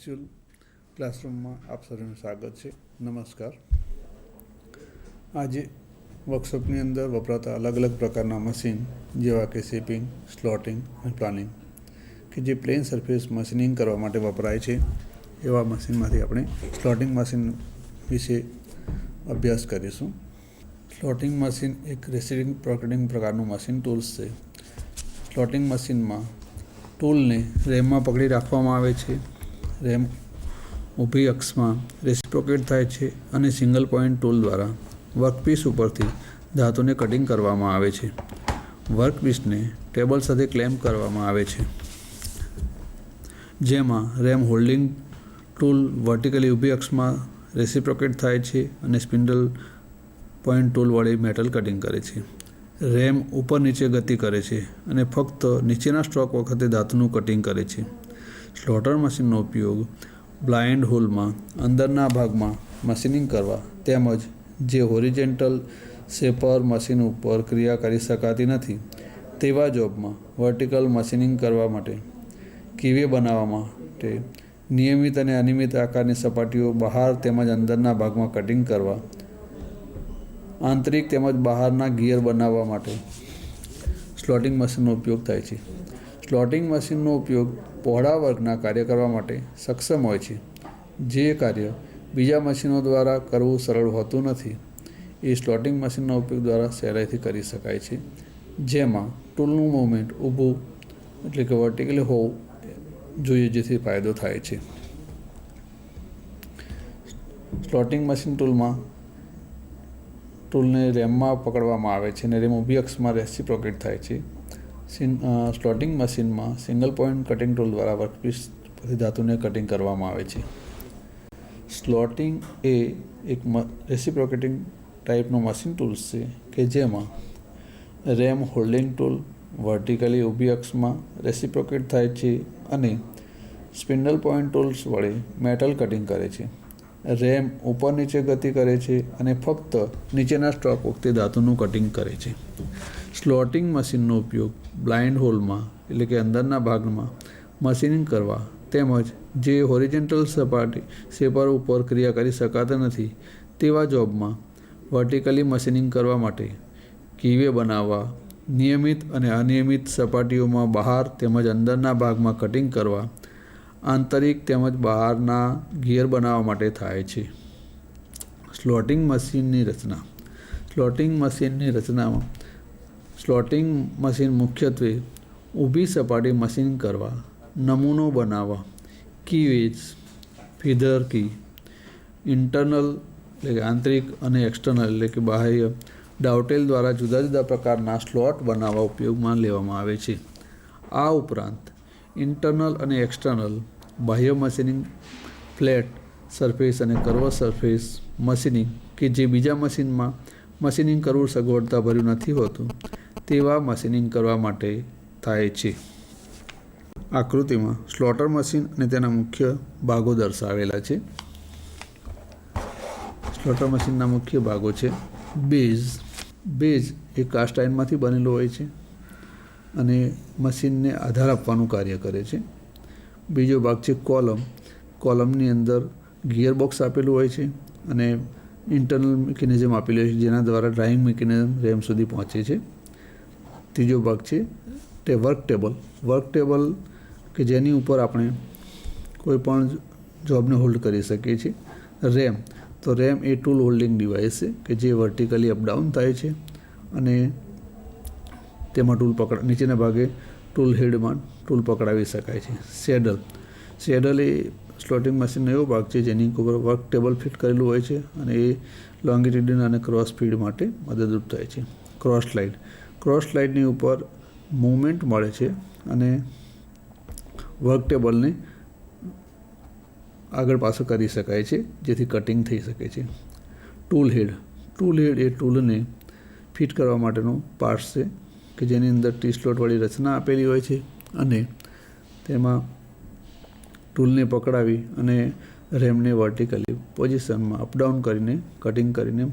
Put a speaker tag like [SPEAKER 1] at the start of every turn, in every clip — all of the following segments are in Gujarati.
[SPEAKER 1] વર્ચ્યુઅલ ક્લાસરૂમમાં આપ સૌનું સ્વાગત છે. નમસ્કાર. આજે વર્કશોપની અંદર વપરાતા અલગ અલગ પ્રકારના મશીન જેવા કે શેપિંગ, સ્લોટિંગ અને પ્લાનિંગ કે જે પ્લેન સરફેસ મશીનિંગ કરવા માટે વપરાય છે એવા મશીનમાંથી આપણે સ્લોટિંગ મશીન વિશે અભ્યાસ કરીશું. સ્લોટિંગ મશીન એક રેસિપ્રોકેટિંગ પ્રકારનું મશીન ટૂલ્સ છે. સ્લોટિંગ મશીનમાં ટૂલને રેમમાં પકડી રાખવામાં આવે છે. રેમ ઊભી અક્ષમાં રેસિપ્રોકેટ થાય છે અને સિંગલ પોઈન્ટ ટૂલ દ્વારા વર્કપીસ ઉપરથી ધાતુને કટિંગ કરવામાં આવે છે. વર્કપીસને ટેબલ સાથે ક્લેમ્પ કરવામાં આવે છે, જેમાં રેમ હોલ્ડિંગ ટૂલ વર્ટિકલી ઊભી અક્ષમાં રેસિપ્રોકેટ થાય છે અને સ્પિન્ડલ પોઈન્ટ ટૂલ વડે મેટલ કટિંગ કરે છે. રેમ ઉપર નીચે ગતિ કરે છે અને ફક્ત નીચેના સ્ટ્રોક વખતે ધાતુનું કટિંગ કરે છે. સ્લોટર મશીનનો ઉપયોગ બ્લાઇન્ડ હોલમાં અંદરના ભાગમાં મશીનિંગ કરવા તેમજ જે હોરિઝોન્ટલ શેપર મશીન ઉપર ક્રિયા કરી શકાતી નથી તેવા જોબમાં વર્ટિકલ મશીનિંગ કરવા માટે, કીવે બનાવવા માટે, નિયમિત અને અનિયમિત આકારની સપાટીઓ બહાર તેમજ અંદરના ભાગમાં કટિંગ કરવા, આંતરિક તેમજ બહારના ગિયર બનાવવા માટે સ્લોટિંગ મશીનનો ઉપયોગ થાય છે. સ્લોટિંગ મશીનનો ઉપયોગ પહોળા વર્ગના કાર્ય કરવા માટે સક્ષમ હોય છે. જે કાર્ય બીજા મશીનો દ્વારા કરવું સરળ હોતું નથી એ સ્લોટિંગ મશીનના ઉપયોગ દ્વારા સહેલાઈથી કરી શકાય છે, જેમાં ટૂલનું મૂવમેન્ટ ઊભું એટલે કે વર્ટિકલી હોવું જોઈએ, જેથી ફાયદો થાય છે. સ્લોટિંગ મશીન ટૂલને રેમમાં પકડવામાં આવે છે અને રેમ ઊભી અક્ષમાં રેસિપ્રોકેટ થાય છે. સ્લોટિંગ મશીનમાં સિંગલ પોઈન્ટ કટિંગ ટૂલ દ્વારા વર્કપીસ પરથી ધાતુને કટિંગ કરવામાં આવે છે. સ્લોટિંગ એ એક રેસિપ્રોકેટિંગ ટાઈપનું મશીન ટૂલ્સ છે કે જેમાં રેમ હોલ્ડિંગ ટૂલ વર્ટિકલી ઊભી અક્ષમાં રેસિપ્રોકેટ થાય છે અને સ્પિન્ડલ પોઈન્ટ ટૂલ્સ વડે મેટલ કટિંગ કરે છે. રેમ ઉપર નીચે ગતિ કરે છે અને ફક્ત નીચેના સ્ટ્રોક વખતે ધાતુનું કટિંગ કરે છે. સ્લોટિંગ મશીનનો ઉપયોગ બ્લાઇન્ડ હોલમાં એટલે કે અંદરના ભાગમાં મશીનિંગ કરવા તેમજ જે હોરિઝોન્ટલ સપાટી શેપર ઉપર ક્રિયા કરી શકાતા નથી તેવા જોબમાં વર્ટિકલી મશીનિંગ કરવા માટે, કીવે બનાવવા, નિયમિત અને અનિયમિત સપાટીઓમાં બહાર તેમજ અંદરના ભાગમાં કટિંગ કરવા, આંતરિક તેમજ બહારના ગિયર બનાવવા માટે થાય છે. સ્લોટિંગ મશીનની રચના. સ્લોટિંગ મશીનની રચનામાં સ્લોટિંગ મશીન મુખ્યત્વે ઊભી સપાટી મશીનિંગ કરવા, નમૂનો બનાવવા, કીવેજ, ફીધર કી, ઇન્ટરનલ એટલે કે આંતરિક અને એક્સટર્નલ એટલે કે બાહ્ય ડાઉટેલ દ્વારા જુદા જુદા પ્રકારના સ્લોટ બનાવવા ઉપયોગમાં લેવામાં આવે છે. આ ઉપરાંત ઇન્ટરનલ અને એક્સટર્નલ બાહ્ય મશીનિંગ, ફ્લેટ સરફેસ અને કર્વ સરફેસ મશીનિંગ કે જે બીજા મશીનમાં મશીનિંગ કરવું સગવડતાભર્યું નથી હોતું તેવા મશીનિંગ કરવા માટે થાય છે. આકૃતિમાં સ્લોટર મશીન અને તેના મુખ્ય ભાગો દર્શાવેલા છે. સ્લોટર મશીનના મુખ્ય ભાગો છે બેઝ. બેઝ એ કાસ્ટ આયર્નમાંથી બનેલો હોય છે અને મશીનને આધાર આપવાનું કાર્ય કરે છે. બીજો ભાગ છે કોલમ. કોલમની અંદર ગિયર બોક્સ આપેલું હોય છે અને ઇન્ટરનલ મિકેનિઝમ આપેલું હોય છે જેના દ્વારા ડ્રાઇવિંગ મિકેનિઝમ રેમ સુધી પહોંચે છે. ત્રીજો ભાગ છે વર્ક ટેબલ. વર્ક ટેબલ કે જેની ઉપર આપણે કોઈ પણ જોબને હોલ્ડ કરી શકીએ છીએ. રેમ તો રેમ એ ટૂલ હોલ્ડિંગ ડિવાઇસ છે કે જે વર્ટિકલી અપડાઉન થાય છે અને તેમાં નીચેના ભાગે ટૂલ હેડમાં ટૂલ પકડાવી શકાય છે. સેડલ. સેડલ એ સ્લોટિંગ મશીનનો એવો ભાગ છે જેની ઉપર વર્ક ટેબલ ફિટ કરેલું હોય છે અને એ લોંગિટ્યુડિનલ અને ક્રોસ ફીડ માટે મદદરૂપ થાય છે. Cross slide. ક્રોસ સ્લાઇડની ઉપર મૂવમેન્ટ મળે છે અને વર્ક ટેબલને આગળ પાછળ કરી શકાય છે જેથી કટિંગ થઈ શકે છે. ટૂલ હેડ. ટૂલ હેડ એ ટૂલને ફિટ કરવા માટેનું પાર્ટ્સ છે કે જેની અંદર ટી સ્લોટવાળી રચના આપેલી હોય છે અને તેમાં ટૂલને પકડાવી અને રેમને વર્ટિકલી પોઝિશનમાં અપડાઉન કરીને કટિંગ કરીને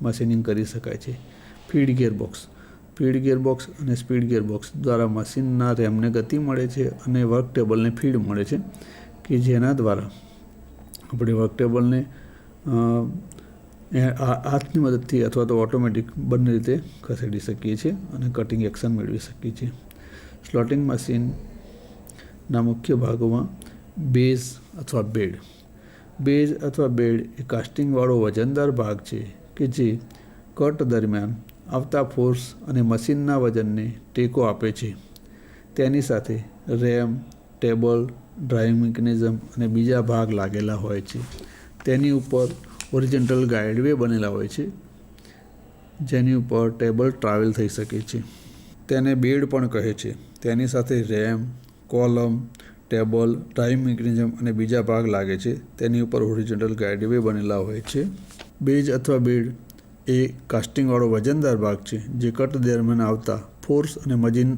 [SPEAKER 1] મશીનિંગ કરી શકાય છે. Feed gear box. Feed gear box અને સ્પીડ ગિયર બોક્સ દ્વારા મશીનના રેમને ગતિ મળે છે અને વર્ક ટેબલને ફીડ મળે છે. કે જેના દ્વારા આપણે વર્ક ટેબલને હાથની મદદથી અથવા તો ઓટોમેટિક બંને રીતે ખસેડી શકીએ છીએ અને કટિંગ એક્શન મેળવી શકીએ છીએ. સ્લોટિંગ મશીનના મુખ્ય ભાગોમાં બેઝ અથવા બેડ. બેઝ અથવા બેડ એ કાસ્ટિંગવાળો વજનદાર ભાગ છે કે જે કટ દરમિયાન આવતા ફોર્સ અને મશીનના વજનને ટેકો આપે છે. તેની સાથે રેમ, ટેબલ, ડ્રાઇવિંગ મિકેનિઝમ અને બીજા ભાગ લાગેલા હોય છે. તેની ઉપર હોરિઝોન્ટલ ગાઇડવે બનેલા હોય છે જેની ઉપર ટેબલ ટ્રાવેલ થઈ શકે છે. તેને બેડ પણ કહે છે. તેની સાથે RAM, column, table, driving mechanism અને બીજા ભાગ લાગે છે. તેની ઉપર હોરિઝોન્ટલ ગાઇડવે બનેલા હોય છે. બેઝ અથવા બેડ એ કાસ્ટિંગવાળો વજનદાર ભાગ છે જે કટ દરમિયાન આવતા ફોર્સ અને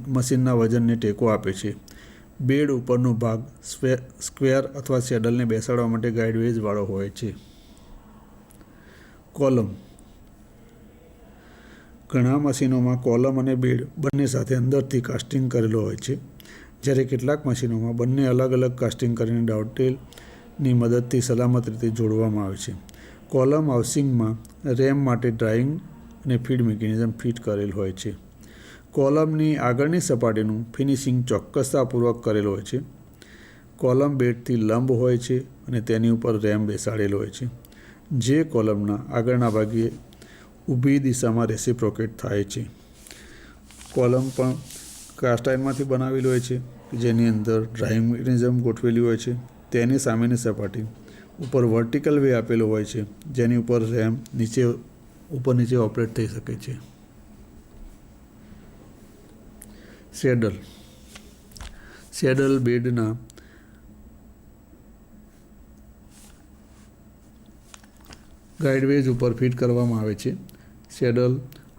[SPEAKER 1] મશીનના વજનને ટેકો આપે છે. બેડ ઉપરનો ભાગ સ્ક્વેર અથવા સેડલને બેસાડવા માટે ગાઇડવેઝવાળો હોય છે. કોલમ. ઘણા મશીનોમાં કોલમ અને બેડ બંને સાથે અંદરથી કાસ્ટિંગ કરેલો હોય છે, જ્યારે કેટલાક મશીનોમાં બંને અલગ અલગ કાસ્ટિંગ કરીને ડાઉટેલની મદદથી સલામત રીતે જોડવામાં આવે છે. કોલમ હાઉસિંગમાં રેમ માટે ડ્રાઇવિંગ અને ફીડ મિકેનિઝમ ફિટ કરેલ હોય છે. કોલમની આગળની સપાટીનું ફિનિશિંગ ચોક્કસતાપૂર્વક કરેલ હોય છે. કોલમ બેડથી લંબ હોય છે અને તેની ઉપર રેમ બેસાડેલ હોય છે જે કોલમના આગળના ભાગે ઊભી દિશામાં રેસિપ્રોકેટ થાય છે. કોલમ પણ કાસ્ટ આયર્નમાંથી બનાવેલી હોય છે જેની અંદર ડ્રાઇવિંગ મિકેનિઝમ ગોઠવેલી હોય છે. તેની સામેની સપાટી ઉપર વર્ટિકલ વે આપેલો હોય છે જેની ઉપર રેમ ઉપર નીચે ઓપરેટ થઈ શકે છે. સેડલ. સેડલ બેડના ગાઇડવેઝ ઉપર ફિટ કરવામાં આવે છે. સેડલ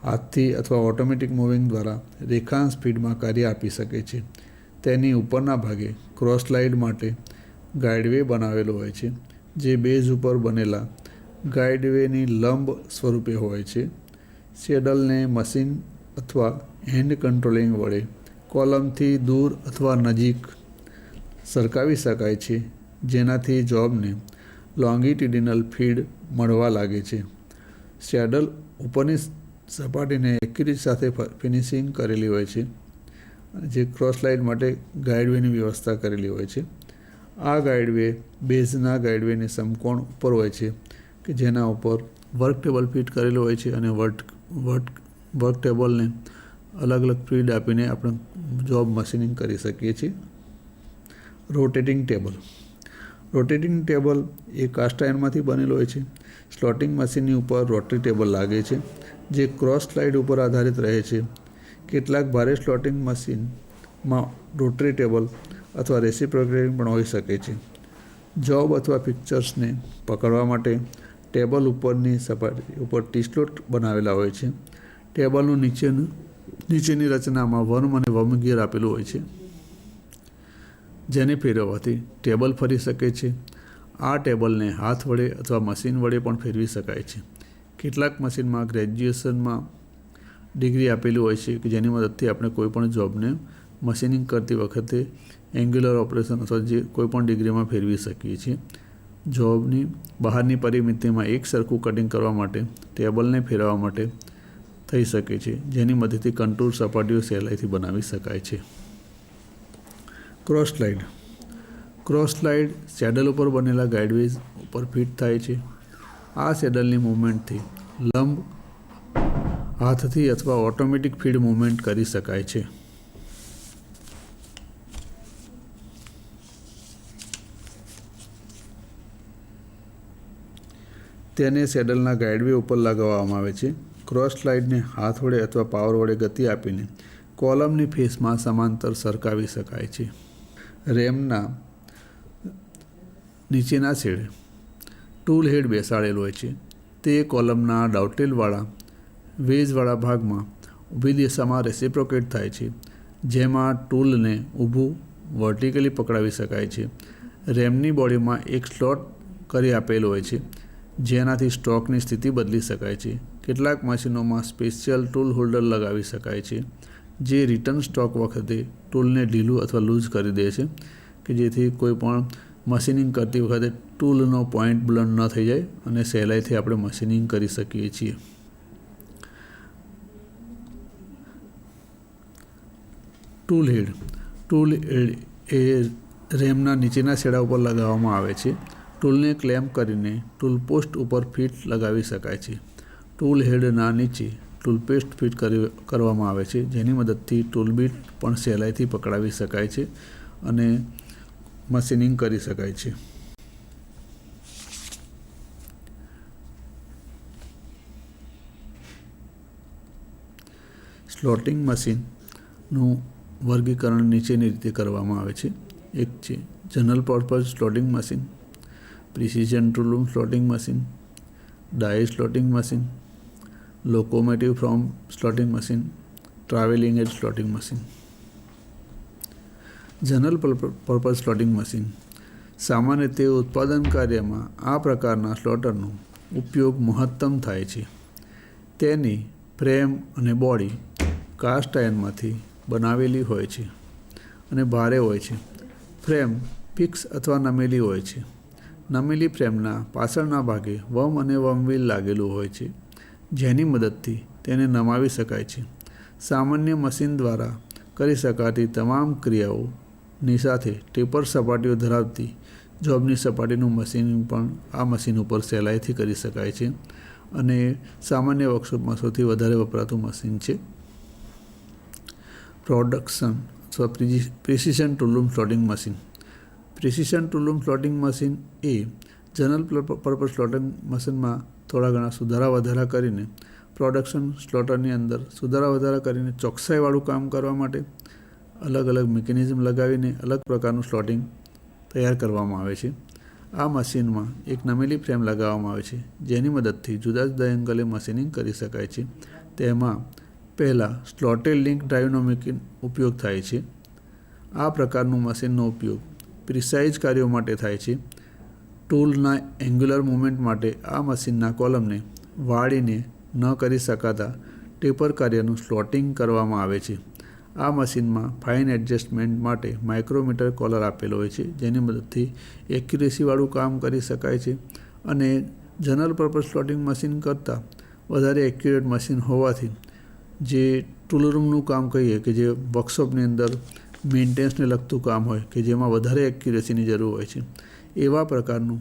[SPEAKER 1] હાથથી અથવા ઓટોમેટિક મૂવિંગ દ્વારા રેખાંશ સ્પીડમાં કાર્ય આપી શકે છે. તેની ઉપરના ભાગે ક્રોસ સ્લાઇડ માટે ગાઇડવે બનાવેલો હોય છે જે બેઝ ઉપર બનેલા ગાઇડવેની લંબ સ્વરૂપે હોય છે. સેડલને મશીન અથવા હેન્ડ કંટ્રોલિંગ વડે કોલમથી દૂર અથવા નજીક સરકાવી શકાય છે જેનાથી જોબને લોંગિટ્યુડિનલ ફીડ મળવા લાગે છે. સેડલ ઉપરની સપાટીને એક્યુરેટ સાથે ફિનિશિંગ કરેલી હોય છે જે ક્રોસ સ્લાઇડ માટે ગાઇડવેની વ્યવસ્થા કરેલી હોય છે. આ ગાઇડવે બેઝના ગાઇડવેની સમકોણ ઉપર હોય છે કે જેના ઉપર વર્ક ટેબલ ફિટ કરેલું હોય છે અને વર્ક ટેબલને અલગ અલગ ફીડ આપીને આપણે જોબ મશીનિંગ કરી શકીએ છીએ. Rotating table. રોટેટિંગ ટેબલ એ કાસ્ટ આયર્નમાંથી બનેલો હોય છે. સ્લોટિંગ મશીનની ઉપર રોટરી ટેબલ લાગે છે જે ક્રોસ સ્લાઇડ ઉપર આધારિત રહે છે. કેટલાક ભારે સ્લોટિંગ મશીનમાં રોટરી ટેબલ અથવા રેસિપ્રોકેટિંગ પણ હોઈ શકે છે. જોબ અથવા ફિક્ચર્સને પકડવા માટે ટેબલ ઉપરની સપાટી ઉપર ટી-સ્લોટ બનાવેલા હોય છે. ટેબલનું નીચેની રચનામાં વર્મ અને વર્મ ગિયર આપેલું હોય છે જેને ફેરવવાથી ટેબલ ફરી શકે છે. આ ટેબલને હાથ વડે અથવા મશીન વડે પણ ફેરવી શકાય છે. કેટલાક મશીનમાં ગ્રેજ્યુએશનમાં ડિગ્રી આપેલી હોય છે કે જેની મદદથી આપણે કોઈપણ જોબને મશીનિંગ કરતી વખતે એંગ્યુલર ઓપરેશન અથવા જે કોઈપણ ડિગ્રીમાં ફેરવી શકીએ છીએ. જોબની બહારની પરિમિતિમાં એક સરખું કટિંગ કરવા માટે ટેબલને ફેરવવા માટે થઈ શકે છે જેની મદદથી કન્ટૂર સપાટીઓ સહેલાઈથી બનાવી શકાય છે. Cross slide. Cross slide saddle ઉપર બનેલા ગાઇડવેઝ ઉપર ફિટ થાય છે. આ સેડલની મૂવમેન્ટથી લંબ હાથથી અથવા ઓટોમેટિક ફીડ મૂવમેન્ટ કરી શકાય છે. તેને સેડલના ગાઇડવે ઉપર લગાવવામાં આવે છે. ક્રોસ સ્લાઇડને હાથ વડે અથવા પાવર વડે ગતિ આપીને કોલમની ફેસમાં સમાંતર સરકાવી શકાય છે. રેમના નીચેના છેડે ટૂલ હેડ બેસાડેલો હોય છે. તે કોલમના ડાઉટેલવાળા વેજવાળા ભાગમાં ઊભી દિશામાં રેસિપ્રોકેટ થાય છે જેમાં ટૂલને ઊભું વર્ટિકલી પકડાવી શકાય છે. રેમની બોડીમાં એક સ્લોટ કરી આપેલો હોય છે જેનાથી સ્ટોકની સ્થિતિ બદલી શકાય છે. કેટલાક મશીનોમાં સ્પેશિયલ ટૂલ હોલ્ડર લગાવી શકાય છે જે રિટર્ન સ્ટોક વખતે ટૂલને ઢીલું અથવા લૂઝ કરી દે છે કે જેથી કોઈ પણ મશીનિંગ કરતી વખતે ટૂલનો પોઈન્ટ બ્લન્ટ ન થઈ જાય અને સહેલાઈથી આપણે મશીનિંગ કરી શકીએ છીએ. ટૂલ હેડ એ રેમના નીચેના છેડા ઉપર લગાવવામાં આવે છે. ટૂલને ક્લેમ્પ કરીને ટૂલ પોસ્ટ ઉપર ફિટ લગાવી શકાય છે. ટૂલ હેડના નીચે ટૂલ પેસ્ટ ફિટ કરવામાં આવે છે, જેની મદદથી ટૂલ બીટ પણ સહેલાઈથી પકડાવી શકાય છે અને મશીનિંગ કરી શકાય છે. સ્લોટિંગ મશીનનું વર્ગીકરણ નીચેની રીતે કરવામાં આવે છે. એક છે general purpose slotting machine, precision tool slotting machine, die slotting machine, locomotive from slotting machine, travelling edge slotting machine. General purpose slotting machine સામાન્ય રીતે ઉત્પાદન કાર્યમાં આ પ્રકારના સ્લોટરનો ઉપયોગ મહત્તમ થાય છે. તેની ફ્રેમ અને બોડી કાસ્ટ આયર્નમાંથી બનાવેલી હોય છે અને ભારે હોય છે. ફ્રેમ ફિક્સ અથવા નમેલી હોય છે. નમેલી ફ્રેમના પાછળના ભાગે વમ અને વમવીલ લાગેલું હોય છે, જેની મદદથી તેને નમાવી શકાય છે. સામાન્ય મશીન દ્વારા કરી શકાતી તમામ ક્રિયાઓની સાથે ટેપર સપાટીઓ ધરાવતી જોબની સપાટીનું મશીન પણ આ મશીન ઉપર સહેલાઈથી કરી શકાય છે અને સામાન્ય વર્કશોપમાં સૌથી વધારે વપરાતું મશીન છે. પ્રોડક્શન અથવા precision tool slotting machine. Precision tool slotting machine એ જનરલ પર્પઝ સ્લોટિંગ મશીનમાં થોડા ઘણા સુધારા વધારા કરીને પ્રોડક્શન સ્લોટરની અંદર સુધારા વધારા કરીને ચોકસાઈવાળું કામ કરવા માટે અલગ અલગ મિકેનિઝમ લગાવીને અલગ પ્રકારનું સ્લોટિંગ તૈયાર કરવામાં આવે છે. આ મશીનમાં એક નમેલી ફ્રેમ લગાવવામાં આવે છે, જેની મદદથી જુદા જુદા એંગલે મશીનિંગ કરી શકાય છે. તેમાં પહેલાં સ્લોટેડ લિંક ડ્રાઈવનો ઉપયોગ થાય છે. આ પ્રકારનું મશીનનો ઉપયોગ પ્રિસાઇઝ કાર્યો માટે થાય છે. ટૂલના એંગ્યુલર મૂવમેન્ટ માટે આ મશીનના કોલમને વાળીને ન કરી શકાતા ટેપર કાર્યનું સ્લોટિંગ કરવામાં આવે છે. આ મશીનમાં ફાઇન એડજસ્ટમેન્ટ માટે માઇક્રોમીટર કોલર આપેલો હોય છે, જેની મદદથી એક્યુરેસીવાળું કામ કરી શકાય છે અને જનરલ પર્પઝ સ્લોટિંગ મશીન કરતાં વધારે એક્યુરેટ મશીન હોવાથી જે ટૂલ રૂમનું કામ કહીએ કે જે વર્કશોપની અંદર મેન્ટેનન્સને લગતું કામ હોય કે જેમાં વધારે એક્યુરેસીની જરૂર હોય છે, એવા પ્રકારનું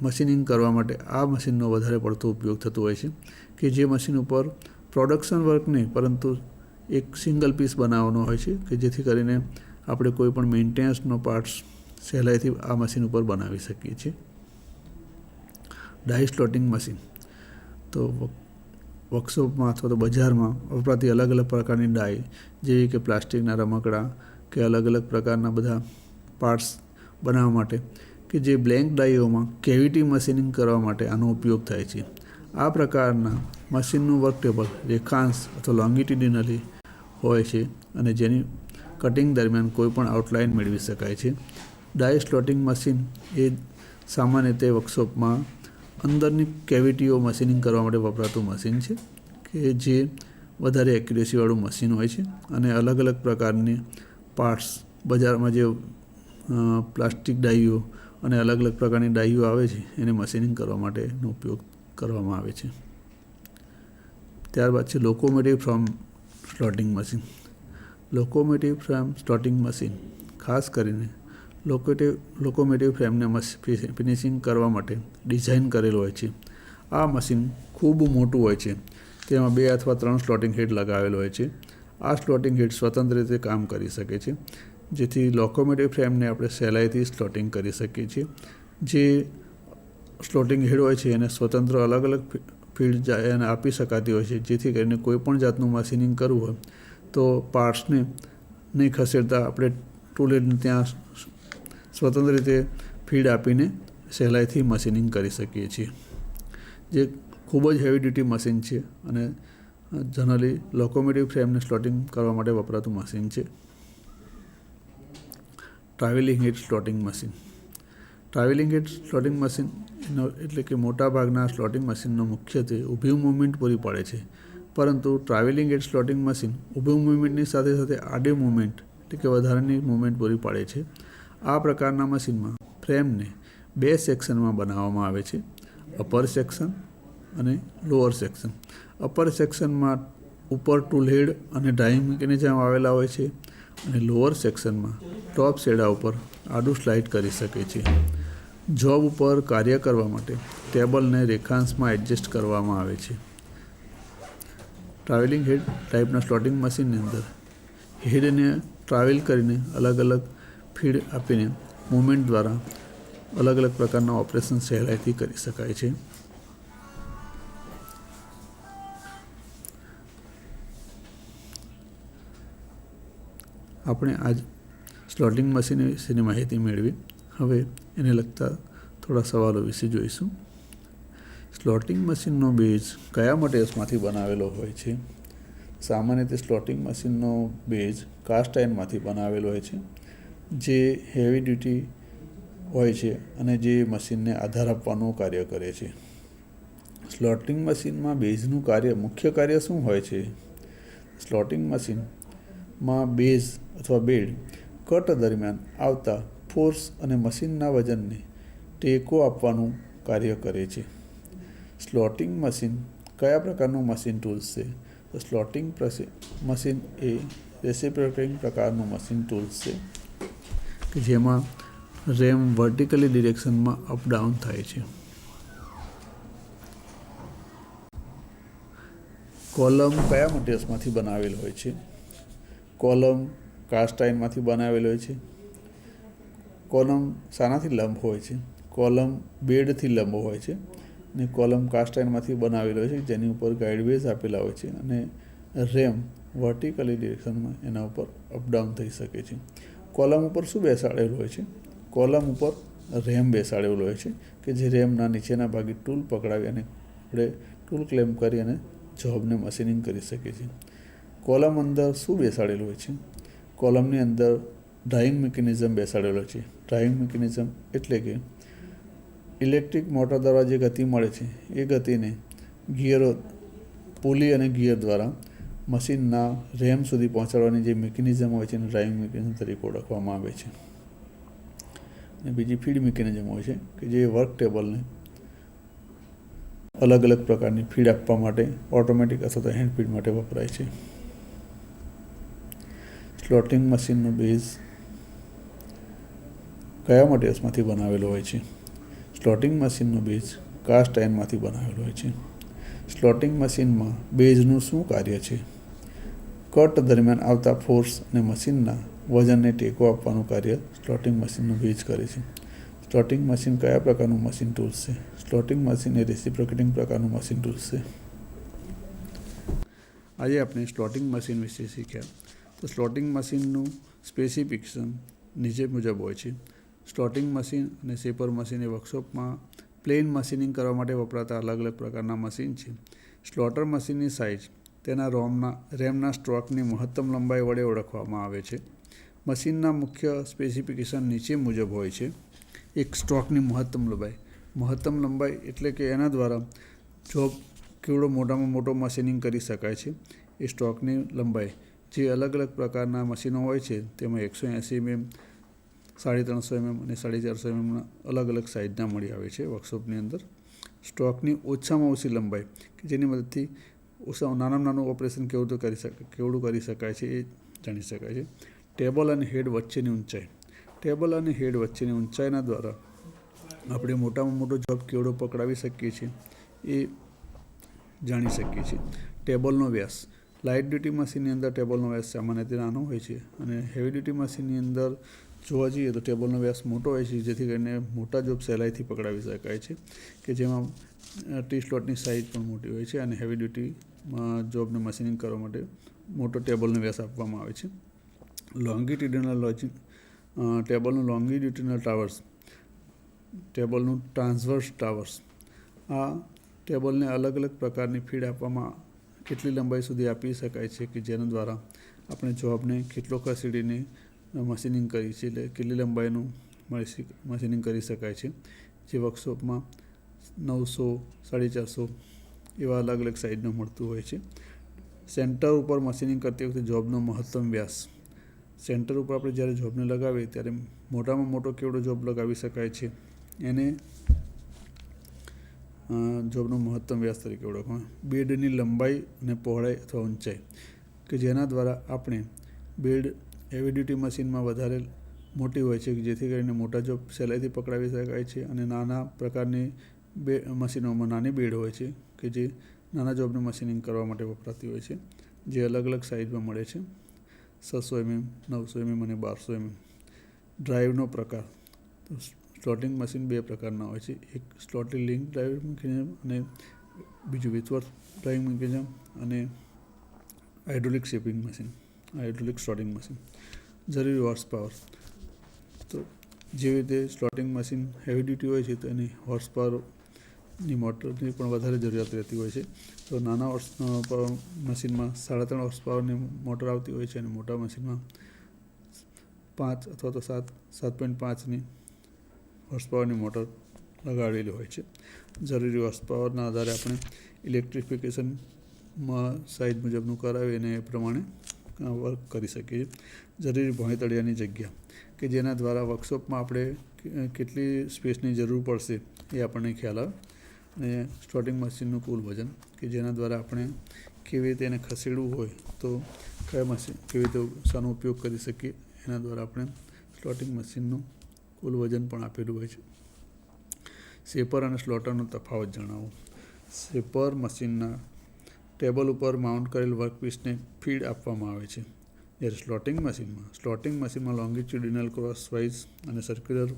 [SPEAKER 1] મશીનિંગ કરવા માટે આ મશીનનો વધારે પડતો ઉપયોગ થતો હોય છે કે જે મશીન ઉપર પ્રોડક્શન વર્ક નહીં પરંતુ એક સિંગલ પીસ બનાવવાનો હોય છે કે જેથી કરીને આપણે કોઈ પણ મેન્ટેનન્સનો પાર્ટ્સ સહેલાઈથી આ મશીન ઉપર બનાવી શકીએ છીએ. ડાઈ સ્લોટિંગ મશીન તો વર્કશોપમાં અથવા તો બજારમાં વપરાતી અલગ અલગ પ્રકારની ડાઈ જેવી કે પ્લાસ્ટિકના રમકડા કે અલગ અલગ પ્રકારના બધા પાર્ટ્સ બનાવવા માટે કે જે બ્લેન્ક ડાઈઓમાં કેવિટી મશીનિંગ કરવા માટે આનો ઉપયોગ થાય છે. આ પ્રકારના મશીનનું વર્ક ટેબલ રેખાંશ અથવા લોંગિટ્યુડિનલી હોય છે અને જેની કટિંગ દરમિયાન કોઈ પણ આઉટલાઇન મેળવી શકાય છે. ડાઈ સ્લોટિંગ મશીન એ સામાન્ય રીતે વર્કશોપમાં અંદરની કેવિટીઓ મશીનિંગ કરવા માટે વપરાતું મશીન છે કે જે વધારે એક્યુરેસીવાળું મશીન હોય છે અને અલગ અલગ પ્રકારની પાર્ટ્સ બજારમાં જે પ્લાસ્ટિક ડાઈઓ અને અલગ અલગ પ્રકારની ડાઈઓ આવે છે એને મશીનિંગ કરવા માટેનો ઉપયોગ કરવામાં આવે છે. ત્યારબાદ છે locomotive from slotting machine. Locomotive frame slotting machine ખાસ કરીને લોકોમોટિવ ફ્રેમને ફિનિશિંગ કરવા માટે ડિઝાઇન કરેલું હોય છે. આ મશીન ખૂબ મોટું હોય છે. તેમાં 2 અથવા 3 સ્લોટિંગ હેડ લગાવેલો હોય છે. આ સ્લોટિંગ હેડ સ્વતંત્ર રીતે કામ કરી શકે છે, જેથી લોકોમોટિવ ફ્રેમને આપણે સહેલાઈથી સ્લોટિંગ કરી શકીએ છીએ. જે સ્લોટિંગ હેડ હોય છે એને સ્વતંત્ર અલગ અલગ ફીડ એને આપી શકાતી હોય છે, જેથી કરીને કોઈ પણ જાતનું મશીનિંગ કરવું હોય તો પાર્ટ્સને નહીં ખસેડતા આપણે ટૂલ હેડને ત્યાં સ્વતંત્ર રીતે ફીડ આપીને સહેલાઈથી મશીનિંગ કરી શકીએ છીએ. જે ખૂબ જ હેવી ડ્યુટી મશીન છે અને જનરલી લોકોમોટિવ ફ્રેમને સ્લોટિંગ કરવા માટે વપરાતું મશીન છે. Travelling edge slotting machine. Travelling edge slotting machine એટલે કે મોટાભાગના સ્લોટિંગ મશીનનો મુખ્યત્વે ઊભી મૂવમેન્ટ પૂરી પાડે છે, પરંતુ ટ્રાવેલિંગ એજ સ્લોટિંગ મશીન ઊભી મૂવમેન્ટની સાથે સાથે આડી મૂવમેન્ટ એટલે કે વધારાની મૂવમેન્ટ પૂરી પાડે છે. આ પ્રકારના મશીનમાં ફ્રેમને 2 સેક્શનમાં બનાવવામાં આવે છે, અપર સેક્શન અને લોઅર સેક્શન. અપર સેક્શનમાં ઉપર ટૂલ હેડ અને ડ્રાઇંગ મિકેનિઝમ આવેલા હોય છે અને લોઅર સેક્શનમાં ટોપ શેડા ઉપર આડું સ્લાઇડ કરી શકે છે. જોબ ઉપર કાર્ય કરવા માટે ટેબલને રેખાંશમાં એડજસ્ટ કરવામાં આવે છે. ટ્રાવેલિંગ હેડ ટાઈપના સ્લોટિંગ મશીનની અંદર હેડને ટ્રાવેલ કરીને અલગ અલગ ફીડ આપીને મૂવમેન્ટ દ્વારા અલગ અલગ પ્રકારના ઓપરેશન સહેલાઈથી કરી શકાય છે. આપણે આજ સ્લોટિંગ મશીન વિશેની માહિતી મેળવી. હવે એને લગતા થોડા સવાલો વિશે જોઈશું. સ્લોટિંગ મશીનનો બેઝ કયા મટીરિયલ્સમાંથી બનાવેલો હોય છે? સામાન્ય રીતે સ્લોટિંગ મશીનનો બેઝ કાસ્ટ આયર્નમાંથી બનાવેલો હોય છે, જે હેવી ડ્યુટી હોય છે અને જે મશીનને આધાર આપવાનું કાર્ય કરે છે. સ્લોટિંગ મશીનમાં બેઝનું મુખ્ય કાર્ય શું હોય છે? સ્લોટિંગ મશીનમાં બેઝ અથવા બેડ કટ દરમિયાન આવતા ફોર્સ અને મશીનના વજનને ટેકો આપવાનું કાર્ય કરે છે. સ્લોટિંગ મશીન કયા પ્રકારનું મશીન ટૂલ્સ છે? તો સ્લોટિંગ મશીન એ રેસિપ્રોકેટિંગ પ્રકારનું મશીન ટૂલ્સ છે કે જેમાં રેમ વર્ટિકલી ડિરેક્શનમાં અપડાઉન થાય છે. કોલમ કયા મટીરિયલ્સમાંથી બનાવેલ હોય છે? કોલમ કાસ્ટ આયર્નમાંથી બનાવેલ હોય છે. કોલમ શાનાથી લંબ હોય છે? કોલમ બેડથી લંબ હોય છે અને કોલમ કાસ્ટ આયર્નમાંથી બનાવેલ હોય છે, જેની ઉપર ગાઈડવેઝ આપેલા હોય છે અને રેમ વર્ટિકલી ડિરેક્શનમાં એના ઉપર અપડાઉન થઈ શકે છે. કોલમ ઉપર શું બેસાડેલું હોય છે? કોલમ ઉપર રેમ બેસાડેલું હોય છે કે જે રેમના નીચેના ભાગે ટૂલ પકડાવી અને આપણે ટૂલ ક્લેમ્પ કરી અને જોબને મશીનિંગ કરી શકીએ છીએ. કોલમ અંદર શું બેસાડેલું હોય છે? કોલમની અંદર ડ્રાઇંગ મિકેનિઝમ બેસાડેલો છે. ડ્રાઇંગ મિકેનિઝમ એટલે કે ઇલેક્ટ્રિક મોટર દ્વારા જે ગતિ મળે છે એ ગતિને ગિયરો, પુલી અને ગિયર દ્વારા મશીનના રેમ સુધી પહોંચાડવાની જે મિકેનિઝમ હોય છે એને ડ્રાઇવિંગ મિકેનિઝમ તરીકે ઓળખવામાં આવે છે. અને બીજી ફીડ મિકેનિઝમ હોય છે કે જે વર્ક ટેબલને અલગ અલગ પ્રકારની ફીડ આપવા માટે ઓટોમેટિક અથવા તો હેન્ડ ફીડ માટે વપરાય છે. સ્લોટિંગ મશીનનો બેઝ કયા મટીરિયલ્સમાંથી બનાવેલો હોય છે? સ્લોટિંગ મશીનનો બેઝ કાસ્ટ આયર્નમાંથી બનાવેલો હોય છે. સ્લોટિંગ મશીનમાં બેઝનું શું કાર્ય છે? કટ દરમિયાન આવતા ફોર્સ અને મશીનના વજનને ટેકો આપવાનું કાર્ય સ્લોટિંગ મશીનનું બેઝ કરે છે. સ્લોટિંગ મશીન કયા પ્રકારનું મશીન ટૂલ્સ છે? સ્લોટિંગ મશીન એ રેસિપ્રોકેટિંગ પ્રકારનું મશીન ટૂલ્સ છે. આજે આપણે સ્લોટિંગ મશીન વિશે શીખ્યા. તો સ્લોટિંગ મશીનનું સ્પેસિફિકેશન નીચે મુજબ હોય છે. સ્લોટિંગ મશીન અને શેપર મશીન એ વર્કશોપમાં પ્લેન મશીનિંગ કરવા માટે વપરાતા અલગ અલગ પ્રકારના મશીન છે. સ્લોટર મશીનની સાઇઝ તેના રેમના સ્ટ્રોકની મહત્તમ લંબાઈ વડે ઓળખવામાં આવે છે. મશીનના મુખ્ય સ્પેસિફિકેશન નીચે મુજબ હોય છે. એક સ્ટ્રોકની મહત્તમ લંબાઈ એટલે કે એના દ્વારા જોબ કેવડો મોટામાં મોટો મશીનિંગ કરી શકાય છે. એ સ્ટ્રોકની લંબાઈ જે અલગ અલગ પ્રકારના મશીનો હોય છે તેમાં 180 mm, 350 mm અને 450 mm અલગ અલગ સાઇઝના મળી આવે છે વર્કશોપની અંદર. સ્ટ્રોકની ઓછામાં ઓછી લંબાઈ કે જેની મદદથી નાનામાં નાનું ઓપરેશન કેવડું કરી શકાય છે એ જાણી શકાય છે. ટેબલ અને હેડ વચ્ચેની ઊંચાઈ. ટેબલ અને હેડ વચ્ચેની ઊંચાઈના દ્વારા આપણે મોટામાં મોટો જોબ કેવડો પકડાવી શકીએ છીએ એ જાણી શકીએ છીએ. ટેબલનો વ્યાસ. લાઇટ ડ્યુટી મશીનની અંદર ટેબલનો વ્યાસ સામાન્ય રીતે નાનો હોય છે અને હેવી ડ્યુટી મશીનની અંદર જોવા જઈએ તો ટેબલનો વ્યાસ મોટો હોય છે, જેથી કરીને મોટા જોબ સહેલાઈથી પકડાવી શકાય છે કે જેમાં ટી સ્લોટની સાઇઝ પણ મોટી હોય છે અને હેવી ડ્યુટીમાં જોબને મશીનિંગ કરવા માટે મોટો ટેબલનો વ્યાસ આપવામાં આવે છે. ટેબલનું લોંગિટ્યુડિનલ ટાવર્સ. ટેબલનું ટ્રાન્સવર્સ ટાવર્સ. આ ટેબલને અલગ અલગ પ્રકારની ફીડ આપવામાં કેટલી લંબાઈ સુધી આપી શકાય છે કે જેના દ્વારા આપણે જોબને કેટલો ખસેડીને મશીનિંગ કરી છે એટલે કેટલી લંબાઈનું મશીનિંગ કરી શકાય છે, જે વર્કશોપમાં 900, 450 એવા અલગ અલગ સાઇઝનું મળતું હોય છે. સેન્ટર ઉપર મશીનિંગ કરતી વખતે જોબનો મહત્તમ વ્યાસ. સેન્ટર ઉપર આપણે જ્યારે જોબને લગાવીએ ત્યારે મોટામાં મોટો કેવડો જોબ લગાવી શકાય છે એને જોબનો મહત્તમ વ્યાસ તરીકે ઓળખવામાં. બેડની લંબાઈ અને પહોળાઈ અથવા ઊંચાઈ કે જેના દ્વારા આપણે બેડ હેવી ડ્યુટી મશીનમાં વધારે મોટી હોય છે જેથી કરીને મોટા જોબ સહેલાઈથી પકડાવી શકાય છે, અને નાના પ્રકારની મશીનોમાં નાની બેડ હોય છે કે જે નાના જોબને મશીનિંગ કરવા માટે વપરાતી હોય છે, જે અલગ અલગ સાઇઝમાં મળે છે, 600 mm, 900 mm અને 1200 mm. ડ્રાઈવનો પ્રકાર. તો સ્લોટિંગ મશીન બે પ્રકારના હોય છે, એક સ્લોટિંગ લિંક ડ્રાઈવ મિકેનિઝમ અને બીજું વિથવર્થ ડ્રાઈવ મિકેનિઝમ અને hydraulic shaping machine, hydraulic slotting machine. જરૂરી હોર્સ પાવર. તો જેવી રીતે સ્લોટિંગ મશીન હેવી ડ્યુટી હોય છે તો એની હોર્સ પાવરની મોટરની પણ વધારે જરૂરિયાત રહેતી હોય છે. તો નાના મશીનમાં 3.5 હોર્સ પાવરની મોટર આવતી હોય છે અને મોટા મશીનમાં 5 અથવા તો 7.5ની હોર્સ પાવરની મોટર લગાડેલી હોય છે. જરૂરી હોર્સ પાવરના આધારે આપણે ઇલેક્ટ્રિફિકેશનમાં સાઇઝ મુજબનું કરાવી અને એ પ્રમાણે વર્ક કરી શકીએ. જરૂરી ભોંયતળિયાની જગ્યા કે જેના દ્વારા વર્કશોપમાં આપણે કેટલી સ્પેસની જરૂર પડશે એ આપણને ખ્યાલ આવે, અને સ્લોટિંગ મશીનનું કુલ વજન કે જેના દ્વારા આપણે કેવી રીતે એને ખસેડવું હોય તો કયા મશીન કેવી રીતે શાનો ઉપયોગ કરી શકીએ એના દ્વારા આપણે સ્લોટિંગ મશીનનું કુલ વજન પણ આપેલું હોય છે. શેપર અને સ્લોટરનો તફાવત જણાવો. શેપર મશીનના ટેબલ ઉપર માઉન્ટ કરેલ વર્કપીસને ફીડ આપવામાં આવે છે, જ્યારે સ્લોટિંગ મશીનમાં લોંગિટ્યુડિનલ ક્રોસવાઇઝ અને સર્ક્યુલર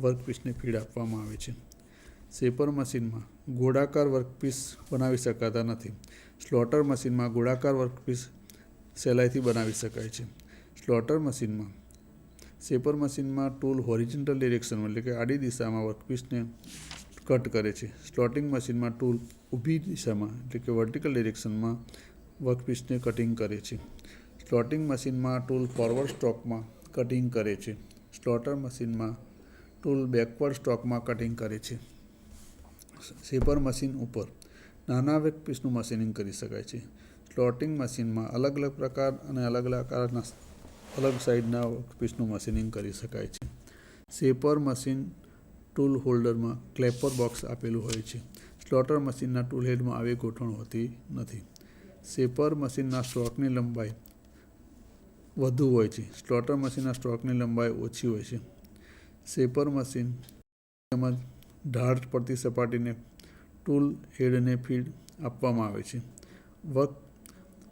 [SPEAKER 1] વર્કપીસને ફીડ આપવામાં આવે છે. શેપર મશીનમાં ગોળાકાર વર્કપીસ બનાવી શકાતા નથી. સ્લોટર મશીનમાં ગોળાકાર વર્કપીસ સહેલાઈથી બનાવી શકાય છે. શેપર મશીનમાં ટૂલ હોરિઝોન્ટલ ડિરેક્શનમાં એટલે કે આડી દિશામાં વર્કપીસને કટ કરે છે. સ્લોટિંગ મશીનમાં ટૂલ ઊભી દિશામાં એટલે કે વર્ટિકલ ડિરેક્શનમાં વર્કપીસને કટિંગ કરે છે. સ્લોટિંગ મશીનમાં ટૂલ ફોરવર્ડ સ્ટ્રોકમાં કટિંગ કરે છે. સ્લોટર મશીનમાં ટૂલ બેકવર્ડ સ્ટ્રોકમાં કટિંગ કરે છે. શેપર મશીન ઉપર નાના વર્કપીસનું મશીનિંગ કરી શકાય છે. સ્લોટિંગ મશીનમાં અલગ અલગ પ્રકાર અને અલગ અલગ આકારના અલગ સાઇઝના વર્કપીસનું મશીનિંગ કરી શકાય છે. શેપર મશીન ટૂલ હોલ્ડરમાં ક્લેપર બોક્સ આપેલું હોય છે. સ્લોટર મશીનના ટૂલ હેડમાં આવી ગોઠવણ હોતી નથી. શેપર મશીનના સ્ટ્રોકની લંબાઈ વધુ હોય છે. સ્લોટર મશીનના સ્ટ્રોકની લંબાઈ ઓછી હોય છે. શેપર મશીન તેમજ ઢાળ પડતી સપાટીને ટૂલ હેડને ફીડ આપવામાં આવે છે.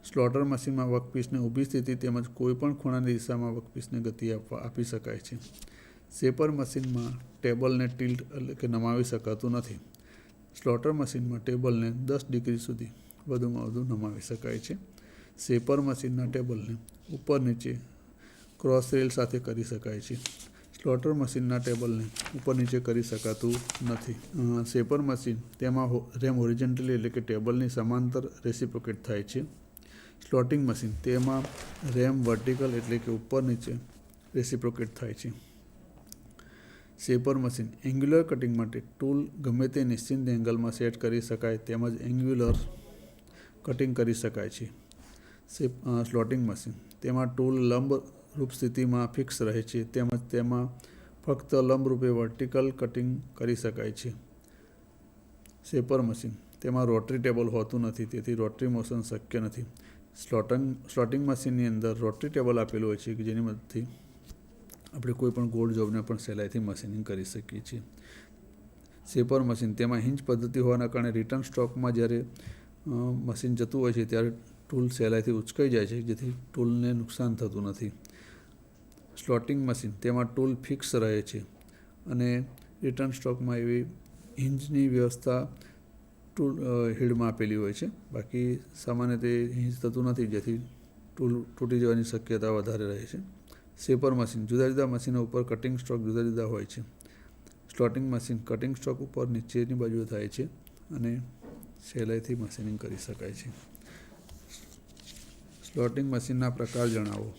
[SPEAKER 1] સ્લોટર મશીનમાં વર્કપીસને ઊભી સ્થિતિ તેમજ કોઈપણ ખૂણાની દિશામાં વર્કપીસને ગતિ આપી શકાય છે. શેપર મશીનમાં ટેબલને ટિલ્ટ એટલે કે નમાવી શકાતું નથી. સ્લોટર મશીનમાં ટેબલને 10 ડિગ્રી સુધી વધુમાં વધુ નમાવી શકાય છે. શેપર મશીનના ટેબલને ઉપર નીચે ક્રોસ રેલ સાથે કરી શકાય છે. સ્લોટર મશીનના ટેબલને ઉપર નીચે કરી શકાતું નથી. શેપર મશીન તેમાં રેમ હોરિઝોન્ટલી એટલે કે ટેબલની સમાંતર રેસિપ્રોકેટ થાય છે. સ્લોટિંગ મશીન તેમાં રેમ વર્ટિકલ એટલે કે ઉપર નીચે રેસિપ્રોકેટ થાય છે. શેપર મશીન એન્ગ્યુલર કટિંગ માટે ટૂલ ગમે તે નિશ્ચિત એંગલમાં સેટ કરી શકાય તેમજ એન્ગ્યુલર કટિંગ કરી શકાય છે. સ્લોટિંગ મશીન તેમાં ટૂલ લંબ રૂપ સ્થિતિમાં ફિક્સ રહે છે તેમજ તેમાં ફક્ત લંબરૂપે વર્ટિકલ કટિંગ કરી શકાય છે. શેપર મશીન તેમાં રોટરી ટેબલ હોતું નથી, તેથી રોટરી મોશન શક્ય નથી. સ્લોટિંગ મશીનની અંદર રોટરી ટેબલ આપેલું હોય છે કે જેની મદદથી આપણે કોઈ પણ ગોળ જોબને પણ સહેલાઈથી મશીનિંગ કરી શકીએ છીએ. શેપર મશીન તેમાં હિંજ પદ્ધતિ હોવાના કારણે રિટર્ન સ્ટ્રોકમાં જ્યારે મશીન જતું હોય છે ત્યારે ટૂલ સહેલાઈથી ઉચકાઈ જાય છે, જેથી ટૂલને નુકસાન થતું નથી. સ્લોટિંગ મશીન તેમાં ટૂલ ફિક્સ રહે છે અને રિટર્ન સ્ટ્રોકમાં એવી હિંજની વ્યવસ્થા ટૂલ હેડમાં આપેલી હોય છે. બાકી સામાન્ય તે હિંજ થતું નથી, જેથી ટૂલ તૂટી જવાની શક્યતા વધારે રહે છે. શેપર મશીન જુદા જુદા મશીનો ઉપર કટિંગ સ્ટ્રોક જુદા જુદા હોય છે. સ્લોટિંગ મશીન કટિંગ સ્ટ્રોક ઉપર નીચેની બાજુએ થાય છે અને સહેલાઈથી મશીનિંગ કરી શકાય છે. સ્લોટિંગ મશીનના પ્રકાર જણાવો.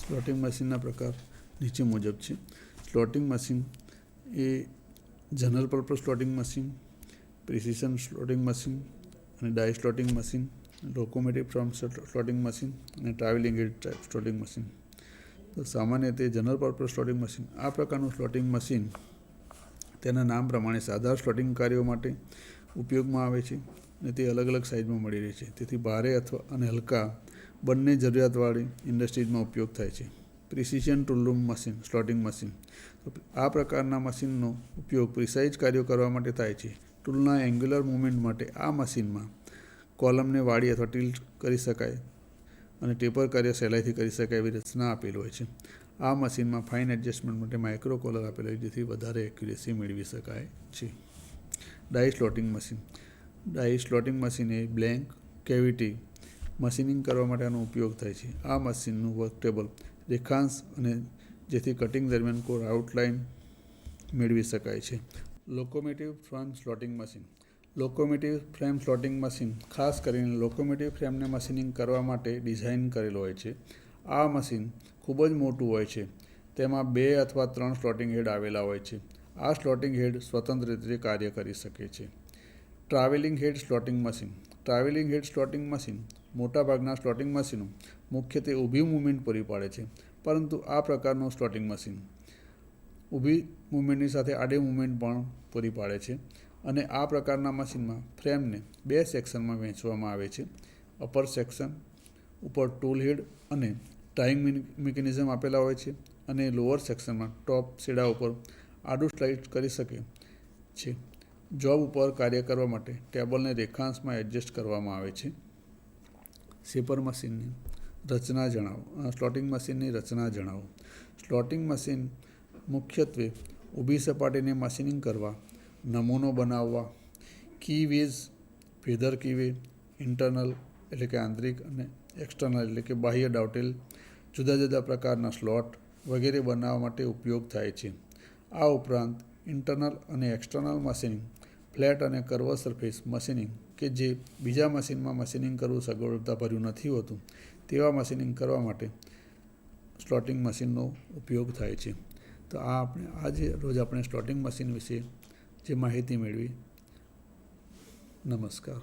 [SPEAKER 1] સ્લોટિંગ મશીનના પ્રકાર નીચે મુજબ છે. સ્લોટિંગ મશીન એ general purpose slotting machine, precision slotting machine અને die slotting machine, locomotive from slotting machine અને ટ્રાવેલિંગ એડ સ્લોટિંગ મશીન. તો સામાન્ય રીતે જનરલ પર્પઝ સ્લોટિંગ મશીન, આ પ્રકારનું સ્લોટિંગ મશીન તેના નામ પ્રમાણે સાધારણ સ્લોટિંગ કાર્યો માટે ઉપયોગમાં આવે છે અને તે અલગ અલગ સાઇઝમાં મળી રહે છે. તેથી ભારે અને હલકા બંને જરૂરિયાતવાળી ઇન્ડસ્ટ્રીઝમાં ઉપયોગ થાય છે. પ્રિસિઝન ટૂલરૂમ મશીન સ્લોટિંગ મશીન, આ પ્રકારના મશીનનો ઉપયોગ પ્રિસાઇઝ કાર્યો કરવા માટે થાય છે. ટૂલના એન્ગ્યુલર મૂવમેન્ટ માટે આ મશીનમાં કોલમને વાળી અથવા ટિલ્ટ કરી શકાય અને ટેપર કાર્ય સહેલાઈથી કરી શકાય એવી રચના આપેલ હોય છે. આ મશીનમાં ફાઇન એડજસ્ટમેન્ટ માટે માઇક્રો કોલર આપેલ હોય જેથી વધારે એક્યુરેસી મેળવી શકાય છે. ડાઈ slotting machine, die slotting machine એ બ્લેન્ક કેવિટી મશીનિંગ કરવા માટે આનો ઉપયોગ થાય છે. આ મશીનનું વર્કટેબલ રેખાંશ અને જેથી કટિંગ દરમિયાન કોઈ આઉટલાઇન મેળવી શકાય છે. Locomotive frame slotting machine, locomotive frame slotting machine ખાસ કરીને લોકોમોટિવ ફ્રેમને મશીનિંગ કરવા માટે ડિઝાઇન કરેલ હોય છે. આ મશીન ખૂબ જ મોટું હોય છે. તેમાં 2 અથવા 3 સ્લોટિંગ હેડ આવેલા હોય છે. આ સ્લોટિંગ હેડ સ્વતંત્ર રીતે કાર્ય કરી શકે છે. ટ્રાવેલિંગ હેડ સ્લોટિંગ મશીન, ટ્રાવેલિંગ હેડ સ્લોટિંગ મશીન મોટાભાગના સ્લોટિંગ મશીનો મુખ્યત્વે ઊભી મૂવમેન્ટ પૂરી પાડે છે, પરંતુ આ પ્રકારનું સ્લોટિંગ મશીન ઊભી મૂવમેન્ટની સાથે આડી મૂવમેન્ટ પણ પૂરી પાડે છે. અને આ પ્રકારના મશીનમાં ફ્રેમને 2 સેક્શનમાં વહેંચવામાં આવે છે. અપર સેક્શન ઉપર ટૂલ હેડ અને ટાઈંગ મિકેનિઝમ આપેલા હોય છે અને લોઅર સેક્શનમાં ટોપ છેડા ઉપર આડું સ્લાઇડ કરી શકે છે. જોબ ઉપર કાર્ય કરવા માટે ટેબલને રેખાંશમાં એડજસ્ટ કરવામાં આવે છે. શેપર મશીનની રચના જણાવો, સ્લોટિંગ મશીનની રચના જણાવો. સ્લોટિંગ મશીન મુખ્યત્વે ઊભી સપાટીને મશીનિંગ કરવા, નમૂનો બનાવવા, કી વેઝ, ફેધર કી વે, ઇન્ટરનલ એટલે કે આંતરિક અને એક્સટર્નલ એટલે કે બાહ્ય ડાઉટેલ, જુદા જુદા પ્રકારના સ્લોટ વગેરે બનાવવા માટે ઉપયોગ થાય છે. આ ઉપરાંત ઇન્ટરનલ અને એક્સટર્નલ મશીનિંગ, ફ્લેટ અને કર્વ સરફેસ મશીનિંગ કે જે બીજા મશીનમાં મશીનિંગ કરવું સગવડતાભર્યું નથી હોતું તેવા મશીનિંગ કરવા માટે સ્લોટિંગ મશીનનો ઉપયોગ થાય છે. તો આજે રોજ આપણે સ્લોટિંગ મશીન વિશે જે માહિતી મેળવી. નમસ્કાર.